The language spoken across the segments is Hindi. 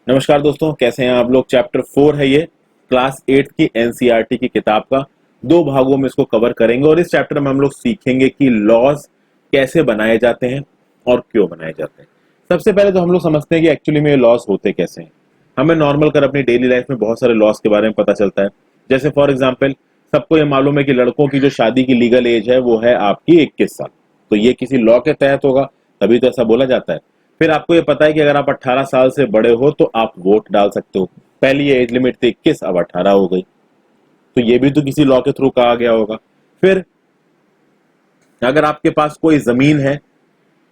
नमस्कार दोस्तों, कैसे हैं आप लोग। चैप्टर 4 है ये, क्लास 8 की एनसीईआरटी की किताब का। दो भागों में इसको कवर करेंगे और इस चैप्टर में हम लोग सीखेंगे कि लॉज कैसे बनाए जाते हैं और क्यों बनाए जाते हैं। सबसे पहले तो हम लोग समझते हैं कि एक्चुअली में ये लॉज होते कैसे हैं। हमें नॉर्मल कर अपनी डेली लाइफ में बहुत सारे लॉज के बारे में पता चलता है। जैसे फॉर एग्जाम्पल, सबको ये मालूम है कि लड़कों की जो शादी की लीगल एज है वो है आपकी 21 साल। तो ये किसी लॉ के तहत होगा, तभी तो ऐसा बोला जाता है। फिर आपको ये पता है कि अगर आप 18 साल से बड़े हो तो आप वोट डाल सकते हो। पहली एज लिमिट थी 21, अब 18 हो गई। तो ये भी तो किसी लॉ के थ्रू कहा गया होगा। फिर अगर आपके पास कोई जमीन है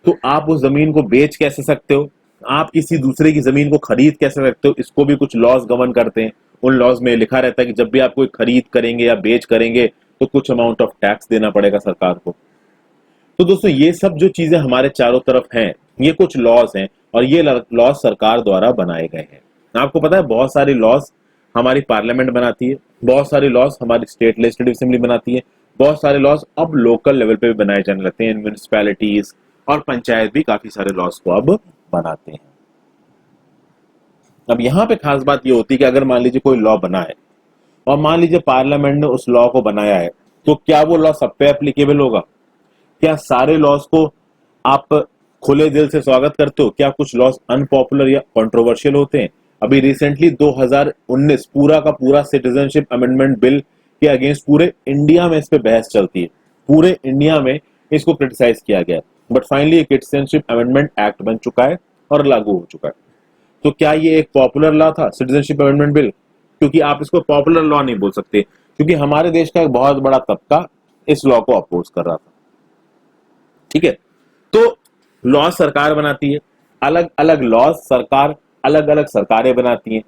तो आप उस जमीन को बेच कैसे सकते हो, आप किसी दूसरे की जमीन को खरीद कैसे सकते हो, इसको भी कुछ लॉज गवर्न करते हैं। उन लॉज में लिखा रहता है कि जब भी आप कोई खरीद करेंगे या बेच करेंगे तो कुछ अमाउंट ऑफ टैक्स देना पड़ेगा सरकार को। तो दोस्तों, ये सब जो चीजें हमारे चारों तरफ हैं, ये कुछ लॉज हैं और ये लॉज सरकार द्वारा बनाए गए हैं। आपको पता है बहुत सारी लॉज हमारी पार्लियामेंट बनाती है, बहुत सारी लॉज हमारी स्टेट लेजिस्लेटिव असेंबली बनाती है, बहुत सारे लॉज अब लोकल लेवल पे भी बनाए जाने लगते हैं। म्यूनिसिपैलिटीज और पंचायत भी काफी सारे लॉज को अब बनाते हैं। अब यहाँ पे खास बात ये होती है कि अगर मान लीजिए कोई लॉ बना है और मान लीजिए पार्लियामेंट ने उस लॉ को बनाया है, तो क्या वो लॉ सब पे एप्लीकेबल होगा? क्या सारे लॉज को आप खुले दिल से स्वागत करते हो? क्या कुछ लॉज अनपॉपुलर या कंट्रोवर्शियल होते हैं? अभी रिसेंटली 2019 पूरा का पूरा सिटीजनशिप अमेंडमेंट बिल के अगेंस्ट पूरे इंडिया में इस पे बहस चलती है। पूरे इंडिया में इसको क्रिटिसाइज किया गया, but finally citizenship amendment act बन चुका है और लागू हो चुका है। तो क्या ये एक पॉपुलर लॉ था, सिटीजनशिप अमेंडमेंट बिल? क्योंकि आप इसको पॉपुलर लॉ नहीं बोल सकते, क्योंकि हमारे देश का एक बहुत बड़ा तबका इस लॉ को अपोज कर रहा था। ठीक है, तो लॉ सरकार बनाती है, अलग अलग लॉज सरकार अलग अलग सरकारें बनाती हैं।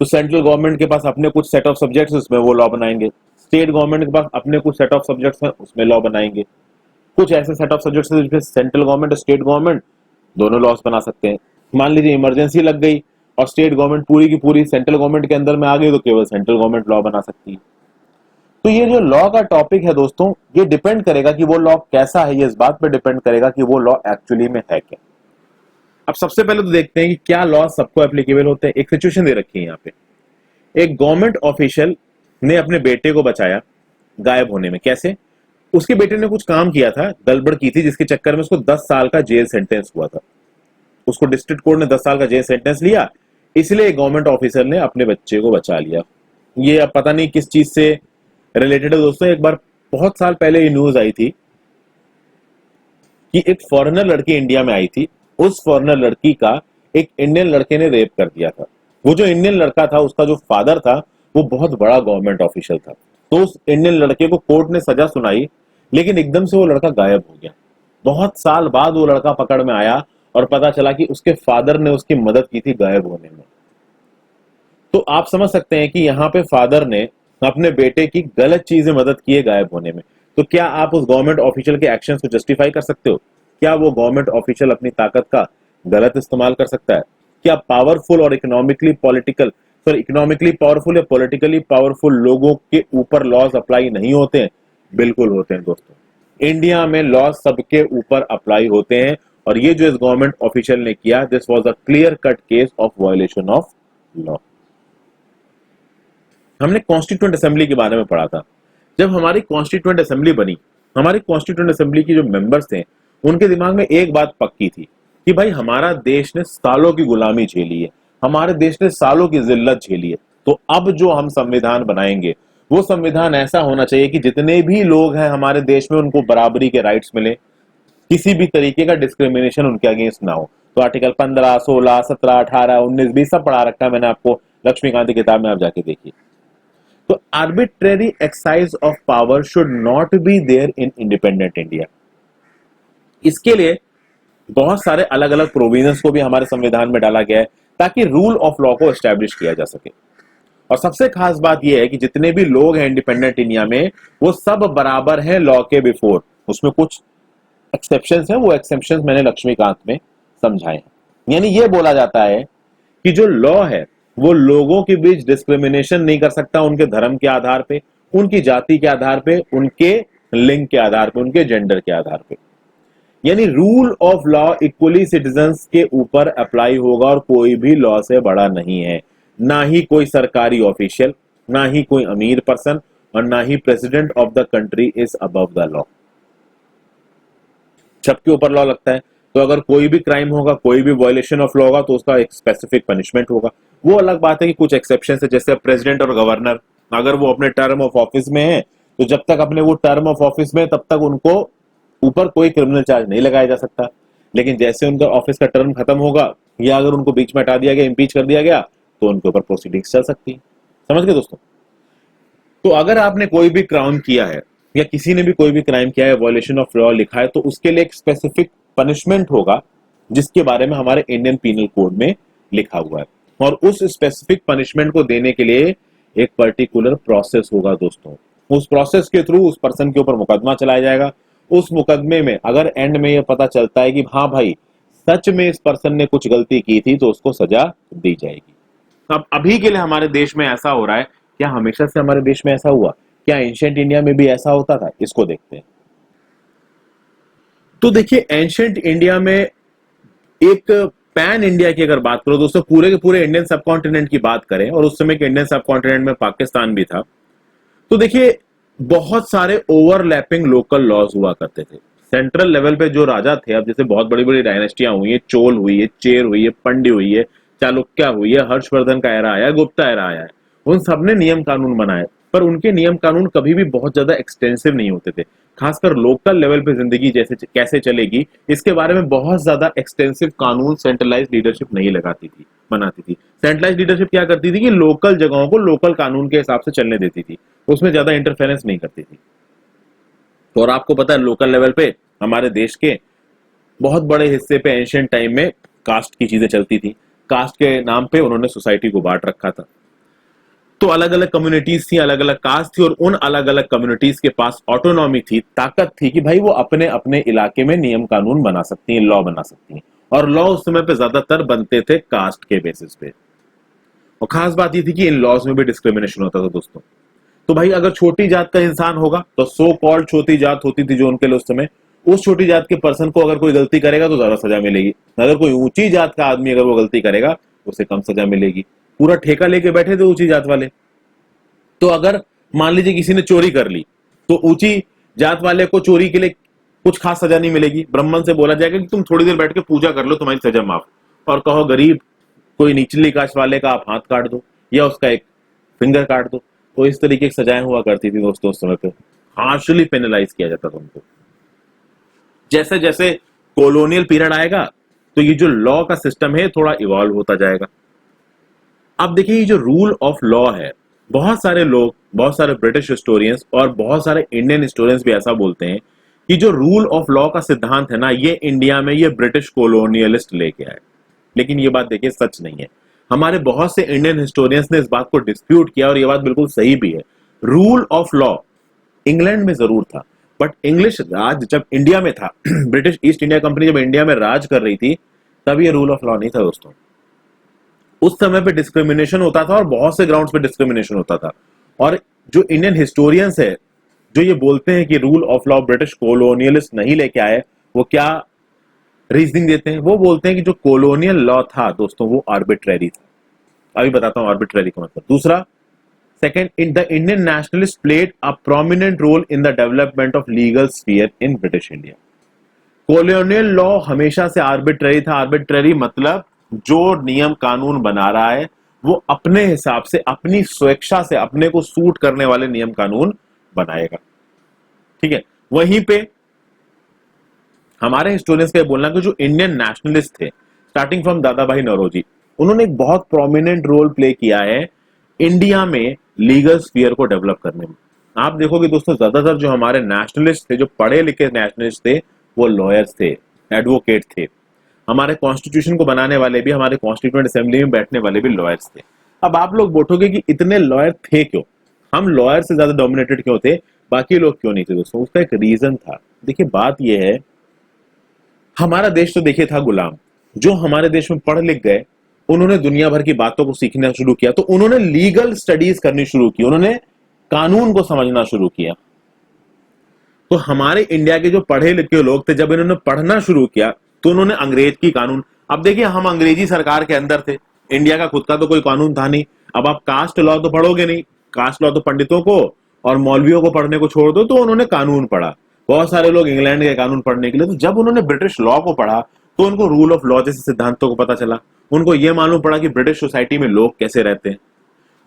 तो सेंट्रल गवर्नमेंट के पास अपने कुछ सेट ऑफ सब्जेक्ट्स, उसमें वो लॉ बनाएंगे। स्टेट गवर्नमेंट के पास अपने कुछ सेट ऑफ सब्जेक्ट्स हैं, उसमें लॉ बनाएंगे। कुछ ऐसे सेट ऑफ सब्जेक्ट्स हैं जिसमें सेंट्रल गवर्नमेंट और स्टेट गवर्नमेंट दोनों लॉज बना सकते हैं। मान लीजिए इमरजेंसी लग गई और स्टेट गवर्नमेंट पूरी की पूरी सेंट्रल गवर्नमेंट के अंदर में आ गई, तो केवल सेंट्रल गवर्नमेंट लॉ बना सकती है। तो ये जो लॉ का टॉपिक है दोस्तों, ये डिपेंड करेगा कि वो लॉ कैसा है, ये इस बात पे डिपेंड करेगा कि वो लॉ एक्चुअली में है क्या। अब सबसे पहले तो देखते हैं कि क्या लॉ सबको एप्लीकेबल होते हैं। एक सिचुएशन दे रखी है यहाँ पे, एक गवर्नमेंट ऑफिशियल ने अपने बेटे को बचाया गायब होने में। कैसे? उसके बेटे ने कुछ काम किया था, गड़बड़ की थी, जिसके चक्कर में उसको 10 साल का जेल सेंटेंस हुआ था। उसको डिस्ट्रिक्ट कोर्ट ने 10 साल का जेल सेंटेंस लिया, इसलिए गवर्नमेंट ऑफिसर ने अपने बच्चे को बचा लिया। ये अब पता नहीं किस चीज से रिलेटेड है दोस्तों। एक बार बहुत साल पहले ये न्यूज आई थी कि एक फॉरेनर लड़की इंडिया में आई थी। उस फॉरेनर लड़की का एक इंडियन लड़के ने रेप कर दिया था। वो जो इंडियन लड़का था, उसका जो फादर था, वो बहुत बड़ा गवर्नमेंट ऑफिशियल था। तो उस इंडियन लड़के को कोर्ट ने सजा सुनाई, लेकिन एकदम से वो लड़का गायब हो गया। बहुत साल बाद वो लड़का पकड़ में आया और पता चला कि उसके फादर ने उसकी मदद की थी गायब होने में। तो आप समझ सकते हैं कि यहाँ पे फादर ने अपने बेटे की गलत चीजें मदद की है गायब होने में। तो क्या आप उस गवर्नमेंट ऑफिशियल के एक्शंस को जस्टिफाई कर सकते हो? क्या वो गवर्नमेंट ऑफिशियल अपनी ताकत का गलत इस्तेमाल कर सकता है? क्या पावरफुल और इकोनॉमिकली पावरफुल या पॉलिटिकली पावरफुल लोगों के ऊपर लॉज अप्लाई नहीं होते हैं? बिल्कुल होते हैं दोस्तों। इंडिया में लॉज सबके ऊपर अप्लाई होते हैं और ये जो इस गवर्नमेंट ऑफिशियल ने किया, this was a clear cut case of violation of law. हमने कॉन्स्टिट्यूएंट असेंबली के बारे में पढ़ा था। जब हमारी कॉन्स्टिट्यूएंट असेंबली बनी, हमारी कॉन्स्टिट्यूएंट असेंबली की जो मेंबर्स थे, उनके दिमाग में एक बात पक्की थी कि भाई हमारा देश ने सालों की गुलामी झेली है, हमारे देश ने सालों की जिल्लत झेली है। तो अब जो हम संविधान बनाएंगे, वो संविधान ऐसा होना चाहिए कि जितने भी लोग हैं हमारे देश में, उनको बराबरी के राइट्स मिले, किसी भी तरीके का डिस्क्रिमिनेशन उनके अगेंस्ट ना हो। तो आर्टिकल 15, 16, 17, 18, 19, 20 सब पढ़ा रखा है मैंने आपको, लक्ष्मीकांत की किताब में आप जाके देखिए। तो arbitrary exercise of power should not be there in independent India. इसके लिए बहुत सारे अलग अलग प्रोविजंस को भी हमारे संविधान में डाला गया है ताकि रूल ऑफ लॉ को एस्टैब्लिश किया जा सके। और सबसे खास बात यह है कि जितने भी लोग हैं इंडिपेंडेंट इंडिया में, वो सब बराबर हैं लॉ के बिफोर। उसमें कुछ एक्सेप्शंस हैं, वो एक्सेप्शंस मैंने लक्ष्मीकांत में समझाए हैं। यानी ये बोला जाता है कि जो लॉ है वो लोगों के बीच डिस्क्रिमिनेशन नहीं कर सकता उनके धर्म के आधार पे, उनकी जाति के आधार पे, उनके लिंग के आधार पे, उनके जेंडर के आधार पे। यानी rule of law equally citizens के ऊपर अप्लाई होगा और कोई भी लॉ से बड़ा नहीं है, ना ही कोई सरकारी ऑफिशियल, ना ही कोई अमीर पर्सन, और ना ही president of the country is above the law. सबके ऊपर लॉ लगता है, तो अगर कोई भी क्राइम होगा, कोई भी वायलेशन ऑफ लॉ होगा, तो उसका एक स्पेसिफिक पनिशमेंट होगा। वो अलग बात है कि कुछ एक्सेप्शन है, जैसे प्रेसिडेंट और गवर्नर, अगर वो अपने टर्म ऑफ ऑफिस में है तो जब तक अपने वो टर्म ऑफ ऑफिस में, तब तक उनको ऊपर कोई क्रिमिनल चार्ज नहीं लगाया जा सकता। लेकिन जैसे उनका ऑफिस का टर्म खत्म होगा, या अगर उनको बीच में हटा दिया गया, इम्पीच कर दिया गया, तो उनके ऊपर प्रोसीडिंग्स चल सकती है। समझ गए दोस्तों? तो अगर आपने कोई भी क्राइम किया है, या किसी ने भी कोई भी क्राइम किया है, वायलेशन ऑफ लॉ लिखा है, तो उसके लिए एक स्पेसिफिक पनिशमेंट होगा, जिसके बारे में हमारे इंडियन पीनल कोड में लिखा हुआ है। और उस स्पेसिफिक पनिशमेंट को देने के लिए एक पर्टिकुलर प्रोसेस होगा दोस्तों। उस प्रोसेस के थ्रू उस पर्सन के ऊपर मुकदमा चलाया जाएगा। उस मुकदमे में अगर एंड में यह पता चलता है कि हाँ भाई सच में इस पर्सन ने कुछ गलती की थी, तो उसको सजा दी जाएगी। अब अभी के लिए हमारे देश में ऐसा हो रहा है, क्या हमेशा से हमारे देश में ऐसा हुआ? क्या एंशिएंट इंडिया में भी ऐसा होता था? इसको देखते हैं। तो देखिए, एंशिएंट इंडिया में एक पैन इंडिया की अगर बात करो दोस्तों, पूरे के पूरे इंडियन सब कॉन्टिनेंट की बात करें, और उस समय के इंडियन सब कॉन्टिनेंट में पाकिस्तान भी था, तो देखिए बहुत सारे ओवरलैपिंग लोकल लॉज हुआ करते थे। सेंट्रल लेवल पे जो राजा थे, अब जैसे बहुत बड़ी बड़ी डायनेस्टियां हुई है, चोल हुई है, चेर हुई है, पंड्य हुई है, चालुक्य हुई है, हर्षवर्धन का एरा आया है, गुप्ता एरा आया है, उन सबने नियम कानून बनाए, पर उनके नियम कानून कभी भी बहुत ज्यादा एक्सटेंसिव नहीं होते थे। खासकर लोकल लेवल पे जिंदगी जैसे कैसे चलेगी, इसके बारे में बहुत ज्यादा एक्सटेंसिव कानून सेंट्रलाइज लीडरशिप नहीं लगाती थी, बनाती थी। सेंट्रलाइज लीडरशिप क्या करती थी कि लोकल जगहों को लोकल कानून के हिसाब से चलने देती थी, उसमें ज्यादा इंटरफेरेंस नहीं करती थी। तो और आपको पता है, लोकल लेवल पे हमारे देश के बहुत बड़े हिस्से पे एंशिएंट टाइम में कास्ट की चीजें चलती थी। कास्ट के नाम पे उन्होंने सोसाइटी को बांट रखा था। तो अलग अलग कम्युनिटीज थी, अलग अलग कास्ट थी, और उन अलग अलग कम्युनिटीज के पास ऑटोनॉमी थी, ताकत थी कि भाई वो अपने अपने इलाके में नियम कानून बना सकती हैं, लॉ बना सकती हैं। और लॉ उस समय पे ज्यादातर बनते थे कास्ट के बेसिस पे। और खास बात ये थी कि इन लॉज में भी डिस्क्रिमिनेशन होता था दोस्तों। तो भाई अगर छोटी जात का इंसान होगा, तो सो कॉल्ड छोटी जात होती थी जो उनके लिए उस समय, उस छोटी जात के पर्सन को अगर कोई गलती करेगा तो ज्यादा सजा मिलेगी। अगर कोई ऊंची जात का आदमी अगर वो गलती करेगा, उसे कम सजा मिलेगी। पूरा ठेका लेके बैठे थे ऊंची जात वाले। तो अगर मान लीजिए किसी ने चोरी कर ली, तो ऊंची जात वाले को चोरी के लिए कुछ खास सजा नहीं मिलेगी। ब्राह्मण से बोला जाएगा कि तुम थोड़ी देर बैठ के पूजा कर लो, तुम्हारी सजा माफ। और कहो गरीब कोई निचली कास्ट वाले का आप हाथ काट दो, या उसका एक फिंगर काट दो। तो इस तरीके की सजाएं हुआ करती थी दोस्तों उस समय पे। हार्शली पेनलाइज किया जाता था उनको। जैसे जैसे कॉलोनियल पीरियड आएगा, तो ये जो लॉ का सिस्टम है थोड़ा इवॉल्व होता जाएगा। अब देखिए, ये जो रूल ऑफ लॉ है, बहुत सारे लोग, बहुत सारे ब्रिटिश हिस्टोरियंस और बहुत सारे इंडियन हिस्टोरियंस भी ऐसा बोलते हैं कि जो रूल ऑफ लॉ का सिद्धांत है ना, ये इंडिया में ये ब्रिटिश कॉलोनियलिस्ट लेके आए। लेकिन ये बात देखिए सच नहीं है। हमारे बहुत से इंडियन हिस्टोरियंस ने इस बात को डिस्प्यूट किया, और ये बात बिल्कुल सही भी है। रूल ऑफ लॉ इंग्लैंड में जरूर था, बट इंग्लिश राज जब इंडिया में था ब्रिटिश ईस्ट इंडिया कंपनी जब इंडिया में राज कर रही थी, तब ये रूल ऑफ लॉ नहीं था दोस्तों। उस समय पे डिस्क्रिमिनेशन होता था, और बहुत से ग्राउंड्स पे डिस्क्रिमिनेशन होता था। और जो इंडियन हिस्टोरियंस है, जो ये बोलते हैं कि rule of law British colonialist नहीं लेके आए, वो क्या रीजनिंग देते हैं? वो बोलते हैं कि जो कॉलोनियल लॉ था दोस्तों, वो आर्बिट्रेरी था। अभी बताता हूं आर्बिट्रेरी का मतलब। दूसरा, second, in the Indian nationalist played a prominent role in the development of legal sphere in British India. Colonial law हमेशा से आर्बिट्रेरी था। आर्बिट्रेरी मतलब जो नियम कानून बना रहा है, वो अपने हिसाब से, अपनी स्वेच्छा से, अपने को सूट करने वाले नियम कानून बनाएगा। ठीक है। वहीं पे हमारे हिस्टोरियंस का बोलना कि जो इंडियन नेशनलिस्ट थे, स्टार्टिंग फ्रॉम दादा भाई नौरोजी, उन्होंने एक बहुत प्रोमिनेंट रोल प्ले किया है इंडिया में लीगल स्फीयर को डेवलप करने में। आप देखोगे दोस्तों, ज्यादातर जो हमारे नेशनलिस्ट थे, जो पढ़े लिखे नेशनलिस्ट थे, वो लॉयर्स थे, एडवोकेट थे। हमारे कॉन्स्टिट्यूशन को बनाने वाले भी, हमारे कॉन्स्टिट्यूएंट असेंबली में बैठने वाले भी लॉयर्स थे। अब आप लोग बोलोगे कि इतने लॉयर थे क्यों, हम लॉयर से ज्यादा डोमिनेटेड क्यों थे, बाकी लोग क्यों नहीं थे दोस्तों? उसका एक रीजन था। देखिए बात यह है, हमारा देश तो देखिए था गुलाम। जो हमारे देश में पढ़ लिख गए, उन्होंने दुनिया भर की बातों को सीखना शुरू किया, तो उन्होंने लीगल स्टडीज करनी शुरू की, उन्होंने कानून को समझना शुरू किया। तो हमारे इंडिया के जो पढ़े लिखे लोग थे, जब इन्होंने पढ़ना शुरू किया तो उन्होंने अंग्रेज की कानून, अब देखिए हम अंग्रेजी सरकार के अंदर थे, इंडिया का खुद का तो कोई कानून था नहीं। अब आप कास्ट लॉ तो पढ़ोगे नहीं, कास्ट लॉ तो पंडितों को और मौलवियों को पढ़ने को छोड़ दो, तो उन्होंने कानून पढ़ा। बहुत सारे लोग इंग्लैंड के कानून पढ़ने के लिए, तो जब उन्होंने ब्रिटिश लॉ को पढ़ा तो उनको रूल ऑफ लॉ जैसे सिद्धांतों को पता चला, उनको यह मालूम पड़ा कि ब्रिटिश सोसाइटी में लोग कैसे रहते हैं।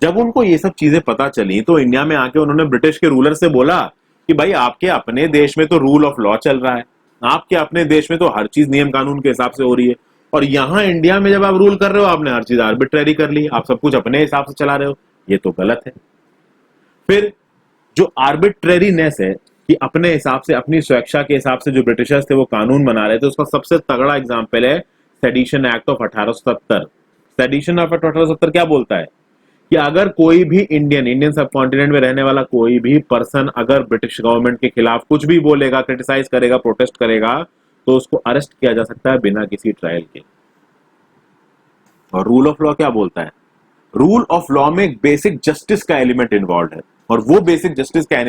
जब उनको ये सब चीजें पता चली तो इंडिया में आके उन्होंने ब्रिटिश के रूलर से बोला कि भाई आपके अपने देश में तो रूल ऑफ लॉ चल रहा है, आपके अपने देश में तो हर चीज नियम कानून के हिसाब से हो रही है, और यहाँ इंडिया में जब आप रूल कर रहे हो आपने हर चीज आर्बिट्रेरी कर ली, आप सब कुछ अपने हिसाब से चला रहे हो, ये तो गलत है। फिर जो आर्बिट्रेरीनेस है कि अपने हिसाब से अपनी स्वेच्छा के हिसाब से जो ब्रिटिशर्स थे वो कानून बना रहे थे, उसका सबसे तगड़ा एग्जाम्पल है sedition act of 1870। Sedition of 1870 क्या बोलता है कि अगर कोई भी इंडियन सब कॉन्टिनेंट में रहने वाला कोई भी पर्सन अगर ब्रिटिश गवर्नमेंट के खिलाफ कुछ भी बोलेगा, क्रिटिसाइज करेगा, प्रोटेस्ट करेगा, तो उसको अरेस्ट किया जा सकता है बिना किसी ट्रायल के। और रूल ऑफ लॉ क्या बोलता है? रूल ऑफ लॉ में एक बेसिक जस्टिस का एलिमेंट इन्वॉल्व है, और वो बेसिक जस्टिस का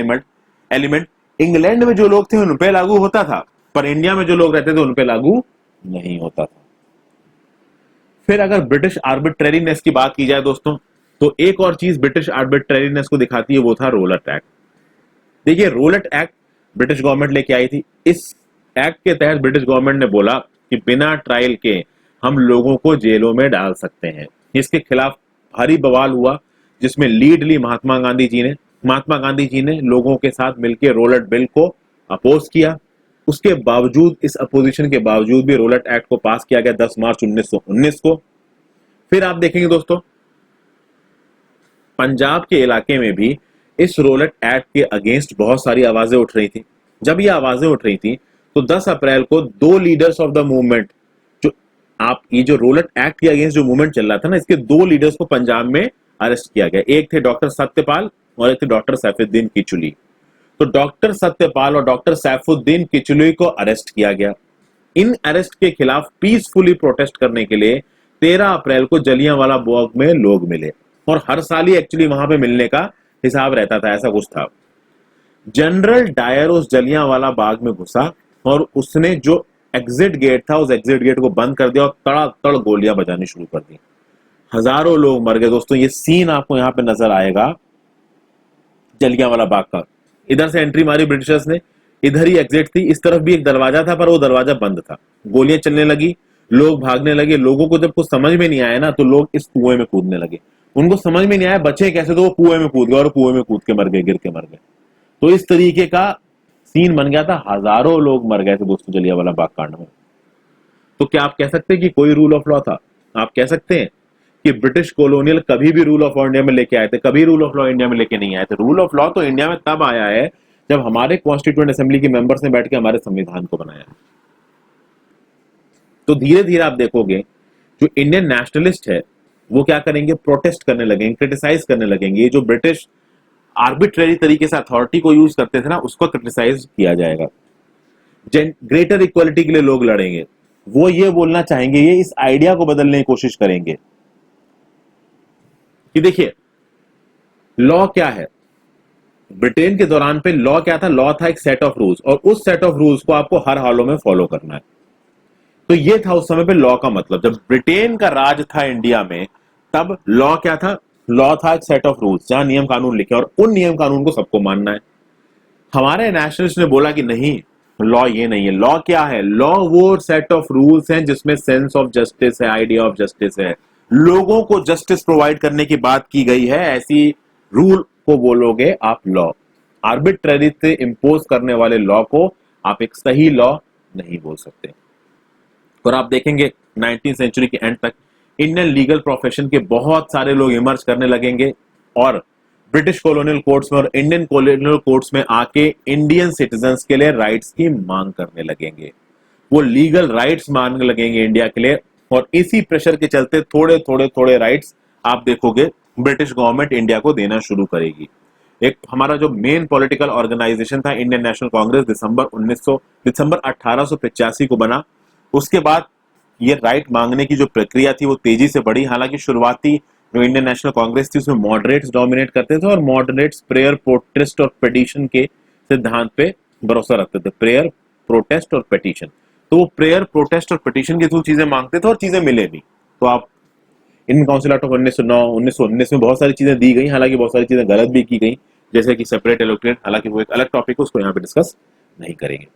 एलिमेंट इंग्लैंड में जो लोग थे उन पे लागू होता था, पर इंडिया में जो लोग रहते थे उन पे लागू नहीं होता था। फिर अगर ब्रिटिश आर्बिट्रेरीनेस की बात की जाए दोस्तों, तो एक और चीज ब्रिटिश आर्बिट्रेरीनेस को दिखाती है, वो था रोलट एक्ट। देखिए रोलट एक्ट ब्रिटिश गवर्नमेंट लेके आई थी। इस एक्ट के तहत ब्रिटिश गवर्नमेंट ने बोला कि बिना ट्रायल के हम लोगों को जेलों में डाल सकते हैं। इसके खिलाफ भारी बवाल हुआ, जिसमें लीड ली महात्मा गांधी जी ने। महात्मा गांधी जी ने लोगों के साथ मिलकर रोलट बिल को अपोज किया। उसके बावजूद, इस अपोजिशन के बावजूद भी रोलट एक्ट को पास किया गया 10 मार्च 1919 को। फिर आप देखेंगे दोस्तों, पंजाब के इलाके में भी इस रोलट एक्ट के अगेंस्ट बहुत सारी आवाजें उठ रही थी। जब ये आवाजें उठ रही थी तो 10 अप्रैल को दो लीडर्स ऑफ द मूवमेंट, जो आप ये जो रोलट एक्ट के अगेंस्ट जो मूवमेंट चल रहा था ना, इसके दो लीडर्स को पंजाब में अरेस्ट किया गया। एक थे डॉक्टर सत्यपाल और एक थे डॉक्टर सैफुद्दीन किचलुई। तो डॉक्टर सत्यपाल और डॉक्टर सैफुद्दीन किचलुई को अरेस्ट किया गया। इन अरेस्ट के खिलाफ पीसफुली प्रोटेस्ट करने के लिए 13 अप्रैल को जलियांवाला बाग में लोग मिले, और हर साल ही एक्चुअली वहां पे मिलने का हिसाब रहता था, ऐसा कुछ था। जनरल डायर उस जलियांवाला बाग में घुसा और उसने जो एग्जिट गेट था उस एग्जिट गेट को बंद कर दिया और तड़ातड़ गोलियां बजानी शुरू कर दी। हजारों लोग मर गए दोस्तों। ये सीन आपको यहां पे नजर आएगा जलियांवाला बाग का। इधर से एंट्री मारी ब्रिटिशर्स ने, इधर ही एग्जिट थी, इस तरफ भी एक दरवाजा था पर वो दरवाजा बंद था। गोलियां चलने लगी, लोग भागने लगे। लोगों को जब कुछ समझ में नहीं आया ना, तो लोग इस कुएं में कूदने लगे। उनको समझ में नहीं आया बचे कैसे, तो वो कुएं में कूद गए और कुएं में कूद के मर गए, गिर के मर गए। तो इस तरीके का सीन बन गया था। हजारों लोग मर गए थे दोस्तों जलियांवाला बाग कांड में। तो क्या आप कह सकते हैं कि कोई रूल ऑफ लॉ था? आप कह सकते हैं कि ब्रिटिश कॉलोनियल कभी भी रूल ऑफ लॉ इंडिया में लेके आए थे? कभी रूल ऑफ लॉ इंडिया में लेके नहीं आए थे। रूल ऑफ लॉ तो इंडिया में तब आया है जब हमारे कॉन्स्टिट्यूएंट असेंबली के मेंबर्स ने बैठ के हमारे संविधान को बनाया। तो धीरे धीरे आप देखोगे जो इंडियन नेशनलिस्ट है वो क्या करेंगे, प्रोटेस्ट करने लगेंगे, क्रिटिसाइज करने लगेंगे। ये जो ब्रिटिश आर्बिट्रेरी तरीके से अथॉरिटी को यूज करते थे ना, उसको क्रिटिसाइज किया जाएगा। ग्रेटर इक्वालिटी के लिए लोग लड़ेंगे, वो ये बोलना चाहेंगे, ये इस आइडिया को बदलने की कोशिश करेंगे कि देखिए लॉ क्या है। ब्रिटेन के दौरान पे लॉ क्या था? लॉ था एक सेट ऑफ रूल्स, और उस सेट ऑफ रूल्स को आपको हर हालों में फॉलो करना है। तो ये था उस समय पे लॉ का मतलब। जब ब्रिटेन का राज था इंडिया में, तब लॉ क्या था? लॉ था एक सेट ऑफ रूल्स जहां नियम कानून लिखे, और उन नियम कानून को सबको मानना है। हमारे नेशनलिस्ट ने बोला कि नहीं, लॉ ये नहीं है। लॉ क्या है? लॉ वो सेट ऑफ रूल्स हैं जिसमें सेंस ऑफ जस्टिस है, आइडिया ऑफ जस्टिस है, लोगों को जस्टिस प्रोवाइड करने की बात की गई है। ऐसी रूल को बोलोगे आप लॉ। आर्बिट्ररी से इंपोज करने वाले लॉ को आप एक सही लॉ नहीं बोल सकते। और आप देखेंगे 19वीं सेंचुरी के एंड तक इंडियन लीगल प्रोफेशन के बहुत सारे लोग इमर्ज करने लगेंगे, और ब्रिटिश कॉलोनियल कोर्ट्स में और इंडियन कॉलोनियल कोर्ट्स में आके इंडियन सिटीजन्स के लिए राइट्स की मांग करने लगेंगे। वो लीगल राइट्स मांगने लगेंगे इंडिया के लिए, और इसी प्रेशर के चलते थोड़े थोड़े थोड़े राइट्स आप देखोगे ब्रिटिश गवर्नमेंट इंडिया को देना शुरू करेगी। एक हमारा जो मेन पॉलिटिकल ऑर्गेनाइजेशन था इंडियन नेशनल कांग्रेस, दिसंबर 1885 को बना। उसके बाद ये राइट मांगने की जो प्रक्रिया थी वो तेजी से बढ़ी। हालांकि शुरुआती जो इंडियन नेशनल कांग्रेस थी उसमें मॉडरेट्स डोमिनेट करते थे, और मॉडरेट्स प्रेयर, प्रोटेस्ट और पिटीशन के सिद्धांत पे भरोसा रखते थे, प्रेयर, प्रोटेस्ट और पिटीशन। तो वो प्रेयर, प्रोटेस्ट और पिटीशन के थ्रू चीजें मांगते थे और चीजें मिले भी। तो आप इंडियन काउंसिल एक्ट ऑफ 1909 1919 में बहुत सारी चीजें दी गई, हालांकि बहुत सारी चीजें गलत भी की गई, जैसे कि सेपरेट एलोकेट, हालांकि वो एक अलग टॉपिक है, उसको यहाँ पे डिस्कस नहीं करेंगे।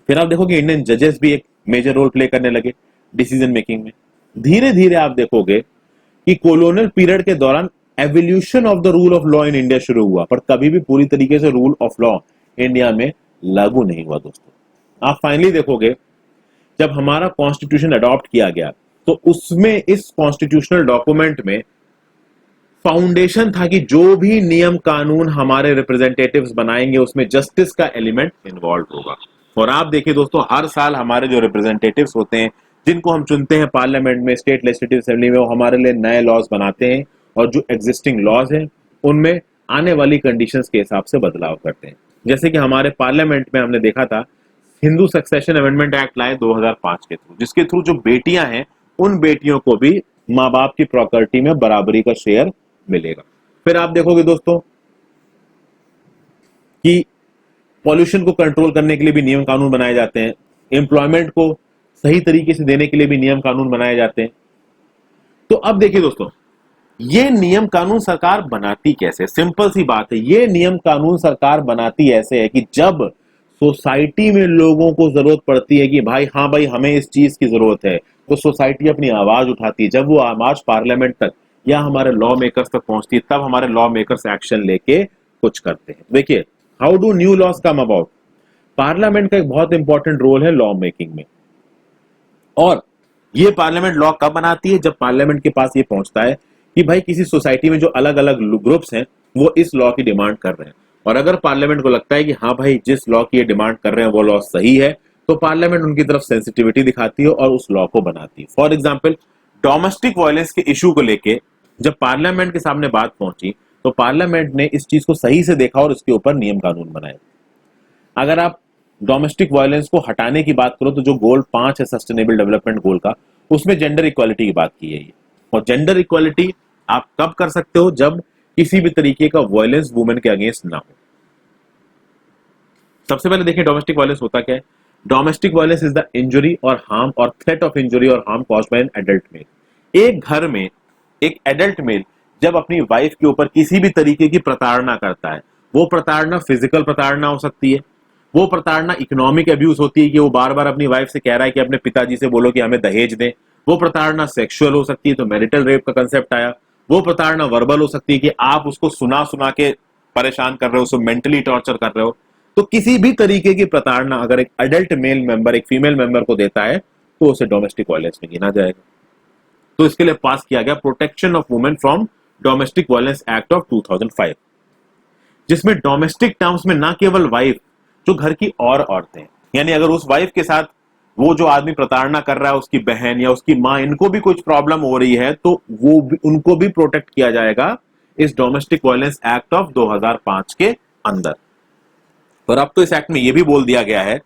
फिर आप देखोगे इंडियन जजेस भी एक मेजर रोल प्ले करने लगे डिसीजन मेकिंग में। धीरे धीरे आप देखोगे कि कॉलोनियल पीरियड के दौरान evolution of the rule of law in India शुरू हुआ, पर कभी भी पूरी तरीके से रूल ऑफ लॉ इंडिया में लागू नहीं हुआ दोस्तों। आप फाइनली देखोगे जब हमारा कॉन्स्टिट्यूशन अडॉप्ट किया गया तो उसमें इस कॉन्स्टिट्यूशनल डॉक्यूमेंट में फाउंडेशन था कि जो भी नियम कानून हमारे रिप्रेजेंटेटिव्स बनाएंगे उसमें जस्टिस का एलिमेंट इन्वॉल्व होगा। और आप देखिए दोस्तों, हर साल हमारे जो रिप्रेजेंटेटिव्स होते हैं जिनको हम चुनते हैं पार्लियामेंट में, स्टेट लेजिस्लेटिव असेंबली में, वो हमारे लिए नए लॉज बनाते हैं और जो एग्जिस्टिंग लॉज हैं उनमें आने वाली कंडीशंस के हिसाब से बदलाव करते हैं। जैसे कि हमारे पार्लियामेंट में हमने देखा था हिंदू सक्सेशन अमेंडमेंट एक्ट लाए 2005 के थ्रू, जिसके थ्रू जो बेटियां हैं उन बेटियों को भी माँ बाप की प्रॉपर्टी में बराबरी का शेयर मिलेगा। फिर आप देखोगे दोस्तों कि पॉल्यूशन को कंट्रोल करने के लिए भी नियम कानून बनाए जाते हैं, एम्प्लॉयमेंट को सही तरीके से देने के लिए भी नियम कानून बनाए जाते हैं। तो अब देखिए दोस्तों, ये नियम कानून सरकार बनाती कैसे? सिंपल सी बात है, ये नियम कानून सरकार बनाती ऐसे है कि जब सोसाइटी में लोगों को जरूरत पड़ती है कि भाई हाँ भाई हमें इस चीज की जरूरत है, तो सोसाइटी अपनी आवाज उठाती है। जब वो आवाज पार्लियामेंट तक या हमारे लॉ मेकर्स तक पहुंचती है तब हमारे लॉ मेकर्स एक्शन लेके कुछ करते हैं। देखिए, how do new laws come about? Parliament का एक बहुत इंपॉर्टेंट रोल है लॉ मेकिंग में। और ये पार्लियामेंट लॉ कब बनाती है? जब पार्लियामेंट के पास ये पहुंचता है कि भाई किसी सोसाइटी में जो अलग अलग ग्रुप्स हैं वो इस लॉ की डिमांड कर रहे हैं, और अगर पार्लियामेंट को लगता है कि हाँ भाई जिस लॉ की ये डिमांड कर रहे हैं वो लॉ सही है, तो पार्लियामेंट उनकी तरफ सेंसिटिविटी दिखाती है और उस लॉ को बनाती है। फॉर एग्जाम्पल, डोमेस्टिक वायलेंस के इशू को लेके जब पार्लियामेंट के सामने बात पहुंची तो पार्लियामेंट ने इस चीज को सही से देखा और इसके ऊपर नियम कानून बनाए। अगर आप डोमेस्टिक वायलेंस को हटाने की बात करो तो जो गोल 5 है सस्टेनेबल डेवलपमेंट गोल का, उसमें जेंडर इक्वालिटी की बात की है। और जेंडर इक्वालिटी आप कब कर सकते हो? जब किसी भी तरीके का वायलेंस वुमेन के अगेंस्ट ना हो। सबसे पहले देखिए डोमेस्टिक वायलेंस होता क्या है। Domestic violence is the injury और हार्म और थ्रेट ऑफ इंजरी और harm caused by an adult mail. एक घर में एक एडल्ट मेल जब अपनी वाइफ के ऊपर किसी भी तरीके की प्रताड़ना करता है, वो प्रताड़ना फिजिकल प्रताड़ना हो सकती है, वो प्रताड़ना इकोनॉमिक अब्यूज होती है कि वो बार बार अपनी वाइफ से कह रहा है कि अपने पिताजी से बोलो कि हमें दहेज दें, वो प्रताड़ना सेक्सुअल हो सकती है, तो मैरिटल रेप का कंसेप्ट आया, वो प्रताड़ना वर्बल हो सकती है कि आप उसको सुना सुना के परेशान कर रहे हो, उसको मेंटली टॉर्चर कर रहे हो। तो किसी भी तरीके की प्रताड़ना अगर एक अडल्ट मेल मेंबर एक फीमेल मेंबर को देता है तो उसे डोमेस्टिक वायलेंस में गिना जाएगा। तो इसके लिए पास किया गया protection of women from domestic violence act of 2005, जिसमें डोमेस्टिक टर्म्स में ना केवल वाइफ, जो घर की और औरतें, यानी अगर उस वाइफ के साथ वो जो आदमी प्रताड़ना कर रहा है उसकी बहन या उसकी मां, इनको भी कुछ प्रॉब्लम हो रही है तो वो भी, उनको भी प्रोटेक्ट किया जाएगा इस डोमेस्टिक वायलेंस एक्ट ऑफ 2005 के अंदर। और अब तो इस एक्ट में यह भी बोल दिया गया है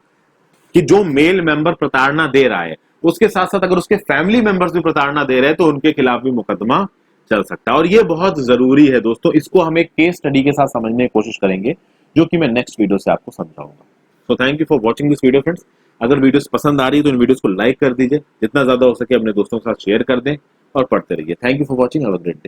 कि जो मेल मेंबर प्रताड़ना दे रहा है उसके साथ साथ अगर उसके फैमिली मेंबर्स भी प्रताड़ना दे रहे हैं तो उनके खिलाफ भी मुकदमा चल सकता है। और ये बहुत जरूरी है दोस्तों, इसको हम एक केस स्टडी के साथ समझने की कोशिश करेंगे जो कि मैं नेक्स्ट वीडियो से आपको समझाऊंगा। So thank you for watching this video friends. अगर वीडियोस पसंद आ रही है तो इन वीडियोस को लाइक कर दीजिए, जितना ज्यादा हो सके अपने दोस्तों के साथ शेयर कर दें और पढ़ते रहिए। Thank you for watching, have a great day.